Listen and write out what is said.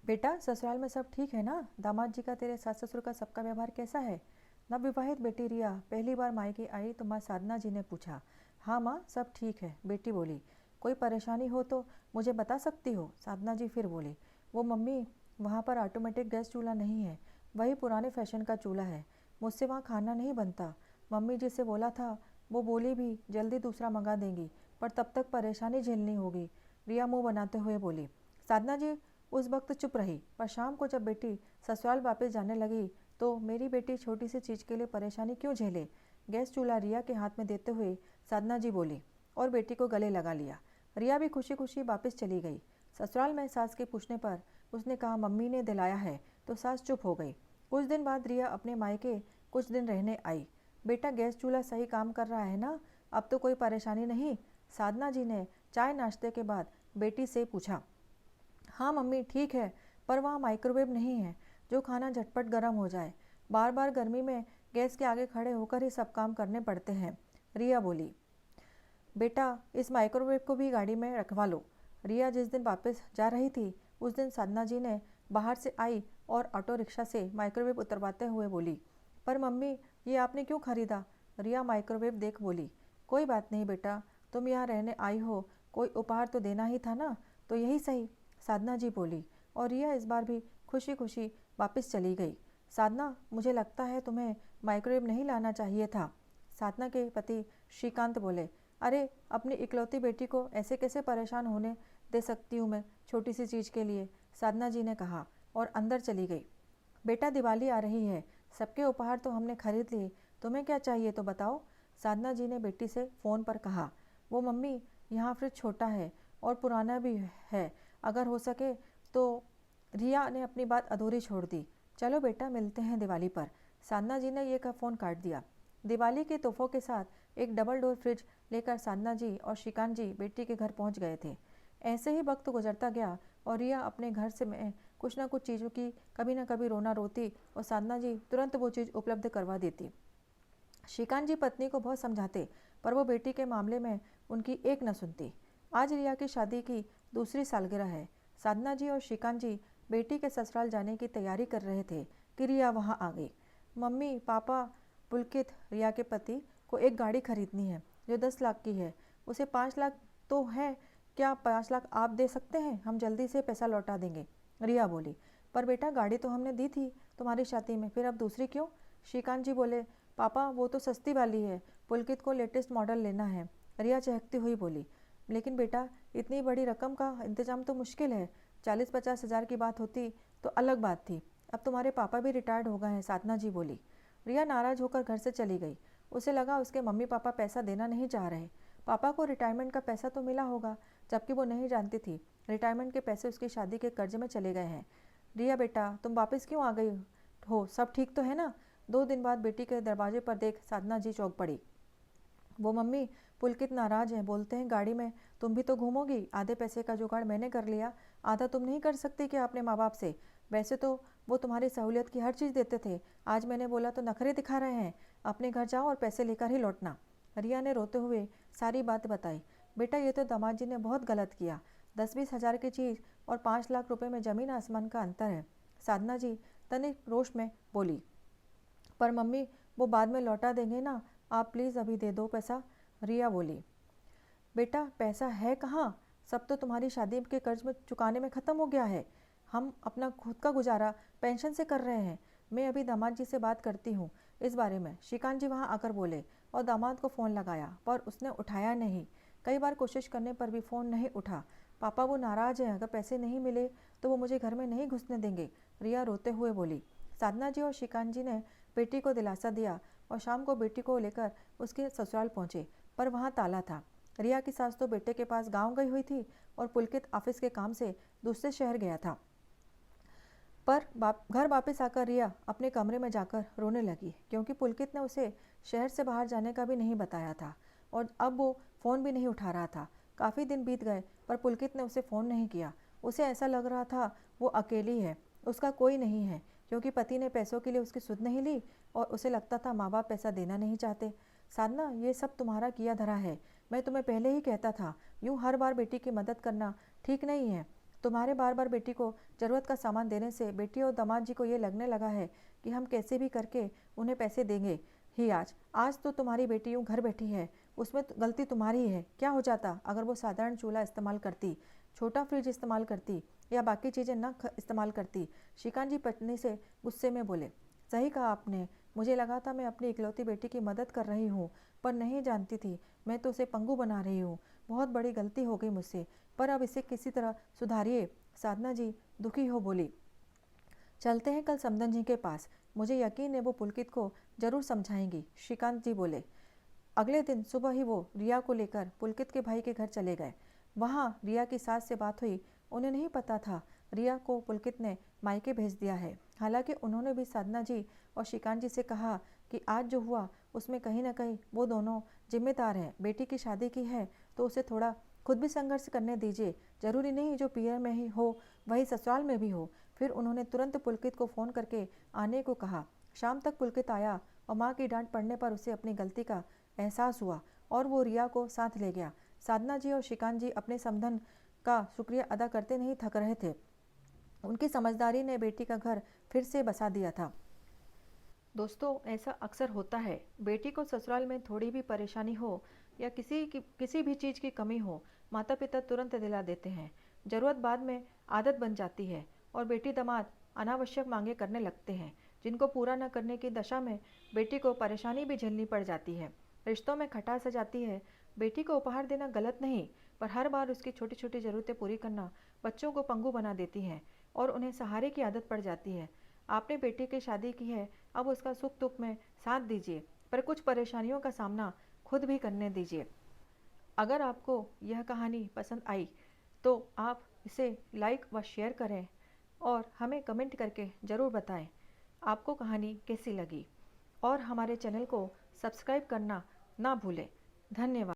बेटा ससुराल में सब ठीक है ना? दामाद जी का, तेरे सास ससुर का, सबका व्यवहार कैसा है? नवविवाहित बेटी रिया पहली बार मायके आई तो माँ साधना जी ने पूछा। हाँ माँ, सब ठीक है, बेटी बोली। कोई परेशानी हो तो मुझे बता सकती हो, साधना जी फिर बोली। वो मम्मी, वहाँ पर ऑटोमेटिक गैस चूल्हा नहीं है, वही पुराने फैशन का चूल्हा है। मुझसे वहाँ खाना नहीं बनता। मम्मी जी से बोला था, वो बोली भी जल्दी दूसरा मंगा देंगी, पर तब तक परेशानी झेलनी होगी, रिया मुंह बनाते हुए बोली। साधना जी उस वक्त चुप रही, पर शाम को जब बेटी ससुराल वापस जाने लगी तो मेरी बेटी छोटी सी चीज़ के लिए परेशानी क्यों झेले, गैस चूल्हा रिया के हाथ में देते हुए साधना जी बोली और बेटी को गले लगा लिया। रिया भी खुशी खुशी वापस चली गई। ससुराल में सास के पूछने पर उसने कहा मम्मी ने दिलाया है, तो सास चुप हो गई। कुछ दिन बाद रिया अपने मायके कुछ दिन रहने आई। बेटा गैस चूल्हा सही काम कर रहा है ना? अब तो कोई परेशानी नहीं? साधना जी ने चाय नाश्ते के बाद बेटी से पूछा। हाँ मम्मी ठीक है, पर वहाँ माइक्रोवेव नहीं है जो खाना झटपट गर्म हो जाए। बार बार गर्मी में गैस के आगे खड़े होकर ही सब काम करने पड़ते हैं, रिया बोली। बेटा इस माइक्रोवेव को भी गाड़ी में रखवा लो। रिया जिस दिन वापस जा रही थी उस दिन साधना जी ने बाहर से आई और ऑटो रिक्शा से माइक्रोवेव उतरवाते हुए बोली। पर मम्मी, ये आपने क्यों खरीदा? रिया माइक्रोवेव देख बोली। कोई बात नहीं बेटा, तुम यहाँ रहने आई हो, कोई उपहार तो देना ही था ना, तो यही सही, साधना जी बोली। और रिया इस बार भी खुशी खुशी वापस चली गई। साधना, मुझे लगता है तुम्हें माइक्रोवेव नहीं लाना चाहिए था, साधना के पति श्रीकांत बोले। अरे अपनी इकलौती बेटी को ऐसे कैसे परेशान होने दे सकती हूँ मैं छोटी सी चीज़ के लिए, साधना जी ने कहा और अंदर चली गई। बेटा दिवाली आ रही है, सबके उपहार तो हमने खरीद लिए, तुम्हें क्या चाहिए तो बताओ, साधना जी ने बेटी से फ़ोन पर कहा। वो मम्मी, यहाँ फ्रिज छोटा है और पुराना भी है, अगर हो सके तो। रिया ने अपनी बात अधूरी छोड़ दी। चलो बेटा मिलते हैं दिवाली पर, साधना जी ने यह कह फ़ोन काट दिया। दिवाली के तोहफों के साथ एक डबल डोर फ्रिज लेकर साधना जी और श्रीकांत जी बेटी के घर पहुंच गए थे। ऐसे ही वक्त गुजरता गया और रिया अपने घर से में कुछ ना कुछ चीज़ों की कभी ना कभी रोना रोती और साधना जी तुरंत वो चीज़ उपलब्ध करवा देती। श्रीकांत जी पत्नी को बहुत समझाते, पर वो बेटी के मामले में उनकी एक न सुनती। आज रिया की शादी की दूसरी सालगिरह है। साधना जी और श्रीकांत जी बेटी के ससुराल जाने की तैयारी कर रहे थे कि रिया वहाँ आ गई। मम्मी पापा, पुलकित, रिया के पति को एक गाड़ी खरीदनी है जो 10 लाख की है। उसे 5 लाख तो है, क्या 5 लाख आप दे सकते हैं? हम जल्दी से पैसा लौटा देंगे, रिया बोली। पर बेटा गाड़ी तो हमने दी थी तुम्हारी शादी में, फिर अब दूसरी क्यों? श्रीकांत जी बोले। पापा वो तो सस्ती वाली है, पुलकित को लेटेस्ट मॉडल लेना है, रिया चहकती हुई बोली। लेकिन बेटा इतनी बड़ी रकम का इंतजाम तो मुश्किल है, 40-50 हज़ार की बात होती तो अलग बात थी। अब तुम्हारे पापा भी रिटायर्ड हो गए हैं, साधना जी बोली। रिया नाराज होकर घर से चली गई। उसे लगा उसके मम्मी पापा पैसा देना नहीं चाह रहे। पापा को रिटायरमेंट का पैसा तो मिला होगा, जबकि वो नहीं जानती थी रिटायरमेंट के पैसे उसकी शादी के कर्ज में चले गए हैं। रिया बेटा तुम वापस क्यों आ गई हो, सब ठीक तो है ना? 2 दिन बाद बेटी के दरवाजे पर देख साधना जी चौंक पड़ी। वो मम्मी, पुलकित नाराज है, बोलते हैं गाड़ी में तुम भी तो घूमोगी, आधे पैसे का जुगाड़ मैंने कर लिया, आधा तुम नहीं कर सकती क्या अपने माँ बाप से? वैसे तो वो तुम्हारी सहूलियत की हर चीज़ देते थे, आज मैंने बोला तो नखरे दिखा रहे हैं। अपने घर जाओ और पैसे लेकर ही लौटना। रिया ने रोते हुए सारी बात बताई। बेटा ये तो दामाद जी ने बहुत गलत किया, 10-20 हज़ार की चीज़ और 5 लाख रुपए में ज़मीन आसमान का अंतर है, साधना जी तनिक रोष में बोली। पर मम्मी वो बाद में लौटा देंगे ना, आप प्लीज़ अभी दे दो पैसा, रिया बोली। बेटा पैसा है कहाँ, सब तो तुम्हारी शादी के कर्ज में चुकाने में ख़त्म हो गया है। हम अपना खुद का गुजारा पेंशन से कर रहे हैं। मैं अभी दामाद जी से बात करती हूँ इस बारे में, श्रीकांत जी वहाँ आकर बोले और दामाद को फ़ोन लगाया पर उसने उठाया नहीं। कई बार कोशिश करने पर भी फ़ोन नहीं उठा। पापा वो नाराज़ हैं, अगर पैसे नहीं मिले तो वो मुझे घर में नहीं घुसने देंगे, रिया रोते हुए बोली। साधना जी और श्रीकांत जी ने बेटी को दिलासा दिया और शाम को बेटी को लेकर उसके ससुराल पहुंचे, पर वहां ताला था। रिया की सास तो बेटे के पास गांव गई हुई थी और पुलकित ऑफिस के काम से दूसरे शहर गया था। पर घर वापस आकर रिया अपने कमरे में जाकर रोने लगी, क्योंकि पुलकित ने उसे शहर से बाहर जाने का भी नहीं बताया था और अब वो फ़ोन भी नहीं उठा रहा था। काफ़ी दिन बीत गए पर पुलकित ने उसे फ़ोन नहीं किया। उसे ऐसा लग रहा था वो अकेली है, उसका कोई नहीं है, क्योंकि पति ने पैसों के लिए उसकी सुध नहीं ली और उसे लगता था माँ बाप पैसा देना नहीं चाहते। साधना ये सब तुम्हारा किया धरा है, मैं तुम्हें पहले ही कहता था, यूँ हर बार बेटी की मदद करना ठीक नहीं है। तुम्हारे बार बार बेटी को ज़रूरत का सामान देने से बेटी और दामाद जी को ये लगने लगा है कि हम कैसे भी करके उन्हें पैसे देंगे ही। आज तो तुम्हारी बेटी यूँ घर बैठी है, उसमें गलती तुम्हारी ही है। क्या हो जाता अगर वो साधारण चूल्हा इस्तेमाल करती, छोटा फ्रिज इस्तेमाल करती या बाकी चीज़ें न इस्तेमाल करती। श्रीकांत जी पत्नी से गुस्से में बोले। सही कहा आपने, मुझे लगा था मैं अपनी इकलौती बेटी की मदद कर रही हूँ, पर नहीं जानती थी मैं तो उसे पंगु बना रही हूँ। बहुत बड़ी गलती हो गई मुझसे, पर अब इसे किसी तरह सुधारिए। साधना जी दुखी हो बोली। चलते हैं कल समदन जी के पास, मुझे यकीन है वो पुलकित को जरूर समझाएंगी, श्रीकांत जी बोले। अगले दिन सुबह ही वो रिया को लेकर पुलकित के भाई के घर चले गए। वहाँ रिया की सास से बात हुई। उन्हें नहीं पता था रिया को पुलकित ने मायके भेज दिया है। हालांकि उन्होंने भी साधना जी और श्रीकांत जी से कहा कि आज जो हुआ उसमें कहीं ना कहीं वो दोनों जिम्मेदार हैं। बेटी की शादी की है तो उसे थोड़ा खुद भी संघर्ष करने दीजिए। जरूरी नहीं जो पियर में ही हो वही ससुराल में भी हो। फिर उन्होंने तुरंत पुलकित को फ़ोन करके आने को कहा। शाम तक पुलकित आया और माँ की डांट पड़ने पर उसे अपनी गलती का एहसास हुआ और वो रिया को साथ ले गया। साधना जी और श्रीकांत जी अपने समधन का शुक्रिया अदा करते नहीं थक रहे थे। उनकी समझदारी ने बेटी का घर फिर से बसा दिया था। दोस्तों, ऐसा अक्सर होता है, बेटी को ससुराल में थोड़ी भी परेशानी हो या किसी भी चीज़ की कमी हो, माता पिता तुरंत दिला देते हैं। ज़रूरत बाद में आदत बन जाती है और बेटी दामाद अनावश्यक मांगे करने लगते हैं, जिनको पूरा न करने की दशा में बेटी को परेशानी भी झेलनी पड़ जाती है। रिश्तों में खटास आ जाती है। बेटी को उपहार देना गलत नहीं, पर हर बार उसकी छोटी छोटी ज़रूरतें पूरी करना बच्चों को पंगु बना देती है और उन्हें सहारे की आदत पड़ जाती है। आपने बेटी की शादी की है, अब उसका सुख दुख में साथ दीजिए, पर कुछ परेशानियों का सामना खुद भी करने दीजिए। अगर आपको यह कहानी पसंद आई तो आप इसे लाइक व शेयर करें और हमें कमेंट करके ज़रूर बताएं आपको कहानी कैसी लगी, और हमारे चैनल को सब्सक्राइब करना ना भूलें। धन्यवाद।